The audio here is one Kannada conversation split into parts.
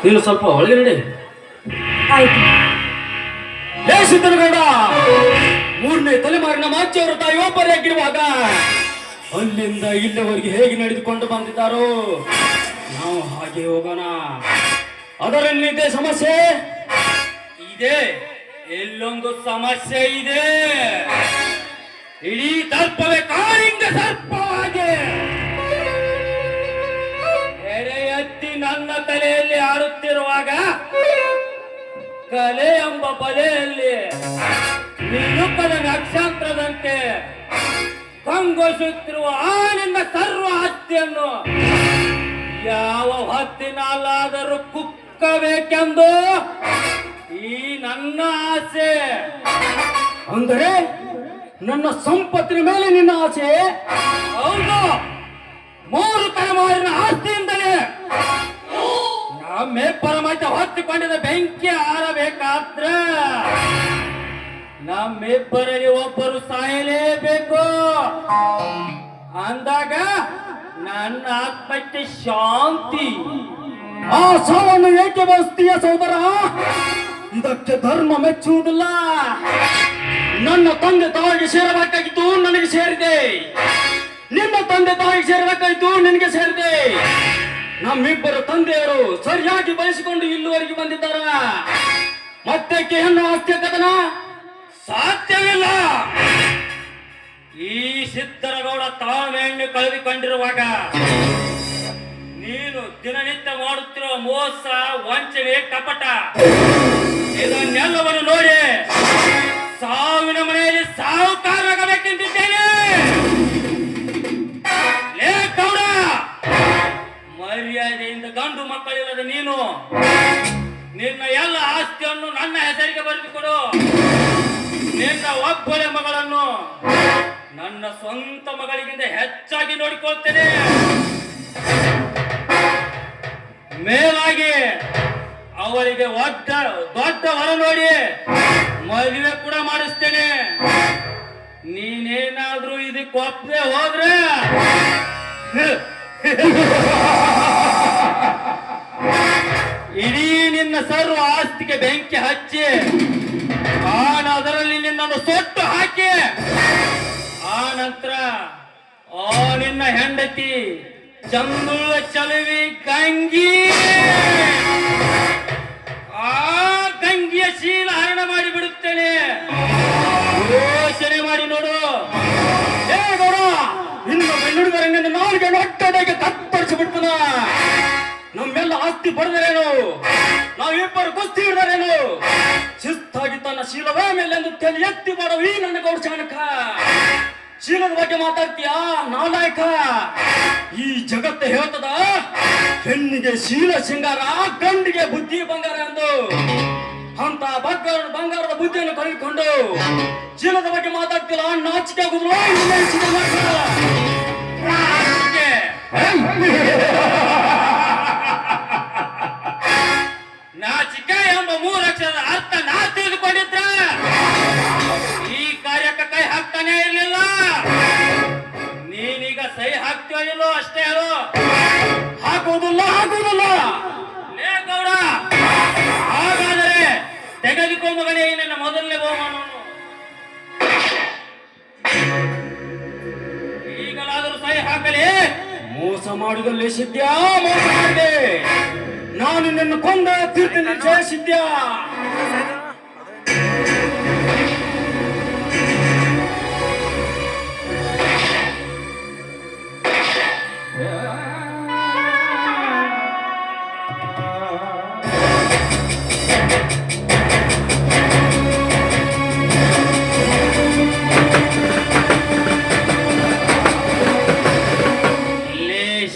ನೀನು ಸ್ವಲ್ಪ ಒಳಗೆ ನಡಿ. ಆಯ್ತು. ಹೇ ಸಿದ್ದನಗೌಡ, 3ನೇ ತಲೆಮಾರಿನ ಮಾಚಿಯವರ ತಾಯಿ ಒಬ್ಬರಾಗಿರುವಾಗ ಅಲ್ಲಿಂದ ಇಲ್ಲಿವರೆಗೆ ಹೇಗೆ ನಡೆದುಕೊಂಡು ಬಂದಿದ್ದಾರೋ ನಾವು ಹಾಗೆ ಹೋಗೋಣ. ಅದರಲ್ಲಿದೆ ಸಮಸ್ಯೆ ಇದೆ, ಎಲ್ಲೊಂದು ಸಮಸ್ಯೆ ಇದೆ. ಇಡೀ ದರ್ಪವೇ ಕಾಳಿಂಗ ಸರ್ಪವಾಗೆ ಎಡೆ ಎತ್ತಿ ನನ್ನ ತಲೆಯಲ್ಲಿ ಆಡುತ್ತಿರುವಾಗ ಕಲೆ ಎಂಬ ಬಲೆಯಲ್ಲಿ ನಿಲುಕದ ನಕ್ಷತ್ರದಂತೆ ಕಂಗೊಳಿಸುತ್ತಿರುವ ಆ ನಿನ್ನ ಸರ್ವ ಹತ್ಯೆಯನ್ನು ಯಾವ ಹೊತ್ತಿನಲ್ಲಾದರೂ ಕುಕ್ಕಬೇಕೆಂದು ಈ ನನ್ನ ಆಸೆ. ಅಂದರೆ ನನ್ನ ಸಂಪತ್ತಿನ ಮೇಲೆ ನಿನ್ನ ಆಸೆ? ಹೌದು, 3 ತಲೆಮಾರಿನ ಆಸ್ತಿಯಿಂದಲೇ ನಮ್ಮಿಬ್ಬರ ಮಧ್ಯೆ ಹೊತ್ತುಕೊಂಡಿದ್ದ ಬೆಂಕಿ ಆರಬೇಕಾದ್ರ ನಮ್ಮಿಬ್ಬರಲ್ಲಿ ಒಬ್ಬರು ಸಾಯಲೇಬೇಕು. ಅಂದಾಗ ನನ್ನ ಆತ್ಮಕ್ಕೆ ಶಾಂತಿ. ಆ ಸಾವನ್ನು ಏಕೆ ಬಯಸ್ತೀಯ ಸೋದರ? ಇದಕ್ಕೆ ಧರ್ಮ ಮೆಚ್ಚುವುದಿಲ್ಲ. ನನ್ನ ತಂದೆ ತಾಯಿಗೆ ಸೇರಬೇಕಾಗಿತ್ತು, ನನಗೆ ಸೇರಿದೆ. ನಿನ್ನ ತಂದೆ ತಾಯಿಗೆ ಸೇರಬೇಕಾಗಿತ್ತು, ನಿನಗೆ ಸೇರಿದೆ. ನಮ್ಮಿಬ್ಬರು ತಂದೆಯರು ಸರಿಯಾಗಿ ಬಯಸಿಕೊಂಡು ಇಲ್ಲಿವರೆಗೆ ಬಂದಿದ್ದಾರ. ಮತ್ತೆ ಹೆಣ್ಣು ಆಸ್ತಿಯ ಕದನ ಸಾಧ್ಯವಿಲ್ಲ. ಈ ಸಿದ್ದನಗೌಡ ತಾಳ್ಮೆಯನ್ನು ಕಳೆದುಕೊಂಡಿರುವಾಗ ನೀನು ದಿನನಿತ್ಯ ಮಾಡುತ್ತಿರುವ ಮೋಸ, ವಂಚನೆ, ಕಪಟ ಇದನ್ನೆಲ್ಲವನ್ನು ನೋಡಿ ಸಾವಿನ ಮನೆಯಲ್ಲಿ ಸಾಹುಕಾರರಾಗಬೇಕೆಂದಿದ್ದೇನೆ. ಲೇ ಗೌಡ, ಮರ್ಯಾದೆಯಿಂದ ಗಂಡು ಮಕ್ಕಳಿಲ್ಲದ ನೀನು ನಿನ್ನ ಎಲ್ಲ ಆಸ್ತಿಯನ್ನು ನನ್ನ ಹೆಸರಿಗೆ ಬರೆದುಕೊಡು. ನಿನ್ನ ಒಬ್ಬಳೆ ಮಗಳನ್ನು ನನ್ನ ಸ್ವಂತ ಮಗಳಿಗಿಂತ ಹೆಚ್ಚಾಗಿ ನೋಡಿಕೊಳ್ತೇನೆ. ಮೇಲಾಗಿ ಅವರಿಗೆ ದೊಡ್ಡ ಹೊರ ನೋಡಿ ಮದುವೆ ಕೂಡ ಮಾಡಿಸ್ತೇನೆ. ನೀನೇನಾದ್ರೂ ಇದಕ್ಕೆ ಒಪ್ಪದೆ ಹೋದ್ರೆ ಇಡೀ ನಿನ್ನ ಸರ್ವ ಆಸ್ತಿಗೆ ಬೆಂಕಿ ಹಚ್ಚಿ ಅದರಲ್ಲಿ ನಿನ್ನನ್ನು ಸೊಟ್ಟು ಹಾಕಿ ಆ ನಂತರ ನಿನ್ನ ಹೆಂಡತಿ ಚಂದುಳ್ಳ ಚಲುವಿ ಗಂಗಿ ಆ ಗಂಗಿಯ ಶೀಲ ಹರಣ ಮಾಡಿ ಬಿಡುತ್ತೇನೆ. ಯೋಚನೆ ಮಾಡಿ ನೋಡು. ಹೇಗೋಡ ಇನ್ನು ಬೆಳ್ಳುಡುಗರಂಗ ನಾಲ್ಗೆ ನೊಟ್ಟದಾಗೆ ಕತ್ತರಿಸಿ ಬಿಡ್ತದ. ನಮ್ಮೆಲ್ಲ ಆಸ್ತಿ ಪಡೆದರೇನು, ನಾವಿಬ್ಬರು ಕುಸ್ತಿ ಹಿಡಿದರೇನು, ಶಿಸ್ತಾಗಿ ತನ್ನ ಶೀಲವೇ ಮೇಲೆ ಎಂದು ತಲೆ ಎತ್ತಿ ಮಾಡುವ ಈ ನನ್ನ ಗೌಡ ಚಾಣಕ. ಶೀಲದ ಬಗ್ಗೆ ಮಾತಾಡ್ತೀಯಾ ನಾಲಾಯಕ? ಈ ಜಗತ್ತು ಹೇಳ್ತದ ಹೆಣ್ಣಿಗೆ ಶೀಲ ಸಿಂಗಾರ, ಗಂಡಿಗೆ ಬುದ್ಧಿ ಬಂಗಾರ ಎಂದು. ಅಂತ ಬಂಗಾರದ ಬುದ್ಧಿಯನ್ನು ಕಳೆದುಕೊಂಡು ಶೀಲದ ಬಗ್ಗೆ ಮಾತಾಡ್ತಿಲ್ಲ. ನಾಚಿಕೆ ಆಗುದ್ರು ನಾಚಿಕೆ ಎಂಬ 3 ಅಕ್ಷರದ ಅರ್ಥ ನಾ ತಿಳಿದುಕೊಂಡಿದ್ರ ಈ ಕಾರ್ಯಕ್ಕೆ ಕೈ ಹಾಕ್ತಾನೆ ಇರಲಿಲ್ಲ. ನೀನೀಗ ಸಹಿ ಹಾಕ್ತೀಯೋ ಇಲ್ಲೋ ಅಷ್ಟೇ ಹೇಳು. ಹಾಕುವುದಿಲ್ಲ. ಲೇ ಗೌಡ, ಹಾಗಾದರೆ ತೆಗೆದುಕೋ ಮಗನೇ ನನ್ನ ಮೊದಲನೇ ಬಹುಮಾನವನ್ನು. ಈಗಲಾದರೂ ಸಹಿ ಹಾಕಲಿ. ಮೋಸ ಮಾಡಿದಲ್ಲಿ ಸಿದ್ಧ, ಮೋಸ ಮಾಡಿದೆ. ನಾನು ನಿನ್ನ ಕೊಂದ ತೀರ್ಪಿನ ಜಯಿಸಿದ್ಯ.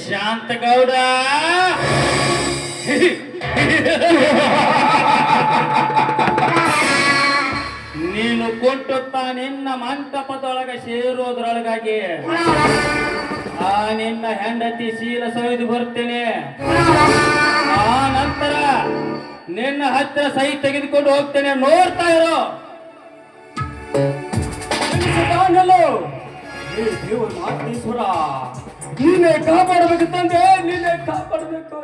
ಶಾಂತಗೌಡ, ನೀನು ಕೊಟ್ಟುತ್ತ ನಿನ್ನ ಮಂಟಪದೊಳಗೆ ಸೇರೋದ್ರೊಳಗಾಗಿ ಆ ನಿನ್ನ ಹೆಂಡತಿ ಶೀಲ ಸೊಯ್ದು ಬರ್ತೇನೆ. ಆ ನಂತರ ನಿನ್ನ ಹತ್ತಿರ ಸಹಿ ತೆಗೆದುಕೊಂಡು ಹೋಗ್ತೇನೆ. ನೋಡ್ತಾ ಇರೋ. ನೀನೇ ಕಾಪಾಡಬೇಕು ತಂದೆ, ನೀನೇ ಕಾಪಾಡಬೇಕು.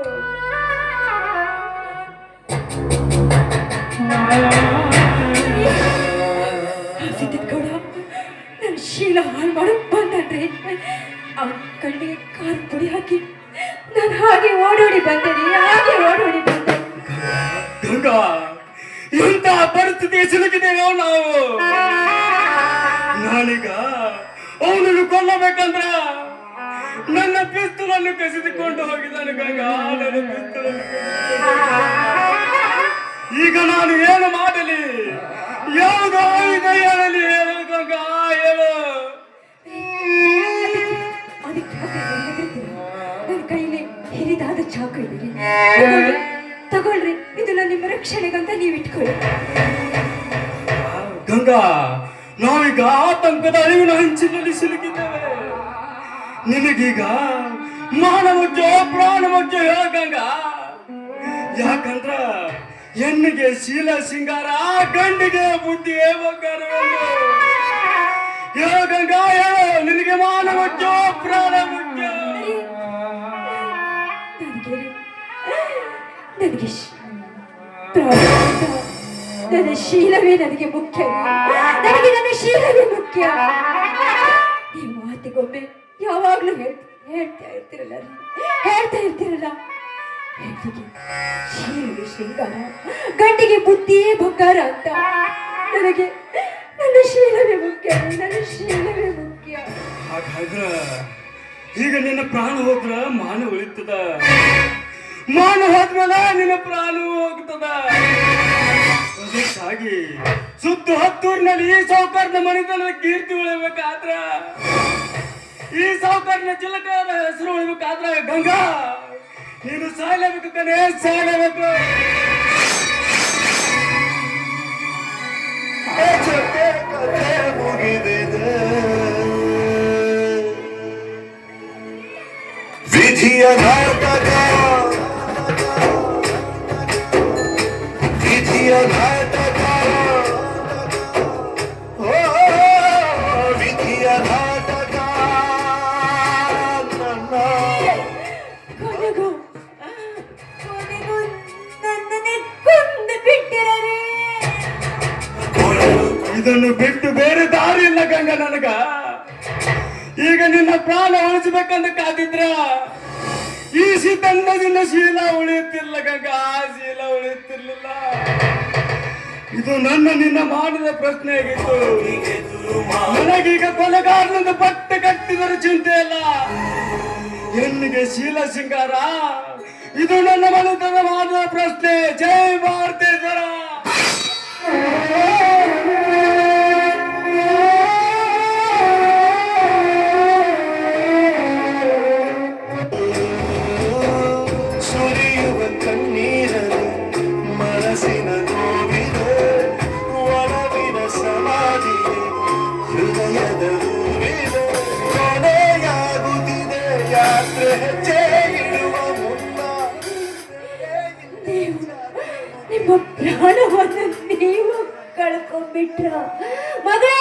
ಶೀಲ ಹಾಳು ಮಾಡು ಬಂದನ್ರಿ. ಅವನ ಕಣ್ಣಿಗೆ ಖಾರ ಪುಡಿ ಹಾಕಿ ನಾನು ಹಾಗೆ ಓಡೋಡಿ ಬಂದೇನೆ, ಹಾಗೆ ಓಡೋಡಿ ಬಂದೆ. ಗಂಗಾ, ಎಂತ ಪರಿಸ್ಥಿತಿ ಸಿಲುಕಿದ್ದೇವೆ ನಾವು. ನಾನೀಗ ಅವನನ್ನು ಕೊಲ್ಲಬೇಕಂದ್ರ ನನ್ನ ಪಿಸ್ತೂಲನ್ನು ಕಸಿದುಕೊಂಡು ಹೋಗಿದ್ದಾನೆ ಗಂಗಾ, ನನ್ನ ಪಿಸ್ತೂಲನ್ನು ಈಗ ನಾನು ಏನು ಮಾಡಲಿ? ಯಾವುದು ಆಯುಧ ಹೇಳಲಿ? ಹೇಳು ಗಂಗಾ, ಹೇಳು. ನನ್ನ ಕೈಲಿ ಹಿರಿದಾದ ಚಾಕು ಇದೆ, ತಗೊಳ್ರಿ. ಇದನ್ನ ನಿಮ್ಮ ರಕ್ಷಣೆಗಂತ ನೀವು ಇಟ್ಕೊಳ್ಳಿ. ಗಂಗಾ, ನಾವೀಗ ಆತಂಕದ ಅಳಿವಿನ ಹಂಚಿನಲ್ಲಿ ಸಿಲುಕಿದ್ದೇವೆ. ನಿನಗೀಗ ಮಾನ ಮುಚ್ಚೋ ಪ್ರಾಣ ಮುಚ್ಚೋ ಹೇಳ ಗಂಗಾ. ಯಾಕಂದ್ರ ಹೆಣ್ಣಿಗೆ ಶೀಲ ಸಿಂಗಾರ, ಗಂಡಿಗೆ ಬುದ್ಧಿ ಬಂಗಾರವೆಂದು. ಹೇಳ ಗಂಗಾ, ಹೇಳು. ನಿನಗೆ ಮಾನ ಮುಚ್ಚೋ ಪ್ರಾಣ ಮುಚ್ಚೋ? ನನಗೆ ನನ್ನ ಶೀಲವೇ ನನಗೆ ಮುಖ್ಯ. ನನಗೆ ನನ್ನ ಶೀಲವೇ ಮುಖ್ಯ. ಈ ಮಾತಿಗೊಮ್ಮೆ ಯಾವಾಗ್ಲೂ ಹೇಳ್ತಾ ಇರ್ತಿರಲ್ಲ, ಹೆಣ್ಣಿಗೆ ಶೀಲವೇ ಶೃಂಗಾರ, ಗಂಡಿಗೆ ಬುದ್ಧಿಯೇ ಬಂಗಾರ ಅಂತ. ನನಗೆ ನನ್ನ ಶೀಲವೇ ಮುಖ್ಯ, ನನ್ನ ಶೀಲವೇ ಮುಖ್ಯ. ಹಾಗಾದ್ರ ಈಗ ನಿನ್ನ ಪ್ರಾಣ ಹೋದ್ರ ಮಾನ ಉಳಿತದ, ಮಾನ ಹೋದ್ಮೇಲೆ ನಿನ್ನ ಪ್ರಾಣ ಹೋಗ್ತದ. ಅದಕ್ಕಾಗಿ ಸುತ್ತ ಹತ್ತೂರಿನಲ್ಲಿ ಈ ಸಾವುಕಾರನ ಮನೆತನದ ಕೀರ್ತಿ ಉಳಿಬೇಕಾದ್ರ, ಈ ಸಾವುಕಾರನ ಚಿಲಕದ ಹೆಸರು ಉಳಿಬೇಕಾದ್ರ ಗಂಗಾ ನೀನು ಸಾಯಲೇಬೇಕು ಕಣೆ, ಸಾಯಲೇಬೇಕು. ವಿಧಿಯ ನಾಟಕ, ವಿಧಿಯ ನಾಟಕ, ಓ ವಿಧಿಯ ನಾಟಕ. ನನ್ನ ಕೊನೆಗೂ ನನ್ನನ್ನೇ ಕೊಂದು ಬಿಟ್ಟಿರೇ. ಇದನ್ನು ಬಿಟ್ಟು ಬೇರೆ ದಾರಿ ಇಲ್ಲ ಗಂಗಾ ನನಗ. ಈಗ ನಿನ್ನ ಪ್ರಾಣ ಉಳಿಸಬೇಕಂತ ಕಾದಿದ್ರ ಈ ಸಿದ್ಧಂದದಿಂದ ಶೀಲ ಉಳಿಯುತ್ತಿಲ್ಲ ಗಂಗಾ, ಶೀಲ ಉಳಿಯುತ್ತಿರ್ಲಿಲ್ಲ. ಇದು ನಿನ್ನ ಮಾಡಿದ ಪ್ರಶ್ನೆ ಆಗಿತ್ತು. ನನಗೀಗ ಕೊಲೆಗಾರನನ್ನು ಪಟ್ಟ ಕಟ್ಟಿದರೂ ಚಿಂತೆ ಇಲ್ಲ. ಹೆಣ್ಣಿಗೆ ಶೀಲ ಸಿಂಗಾರ, ಇದು ನನ್ನ ಮನದ ಮಾಡಿದ ಪ್ರಶ್ನೆ. ಜೈ ಭಾರತೇಶ್ವರ. ಸುರಿಯುವ ಕಣ್ಣೀರಲು ಮನಸ್ಸಿನ ನೋವಿದೆ, ಒಲವಿನ ಸಮಾಧಿಗೆ ಹೃದಯದ ರೂವಿದೆ. ಕೊನೆಯಾಗುತ್ತಿದೆ ಯಾತ್ರೆ, ಹೆಜ್ಜೆ ಇಡುವ ಮುನ್ನ ನಿಮ್ಮ ಪ್ರಾಣವನ್ನು ನೀವು ಕಳ್ಕೊಂಡ್ಬಿಟ್ರ ಮಗಳೇ.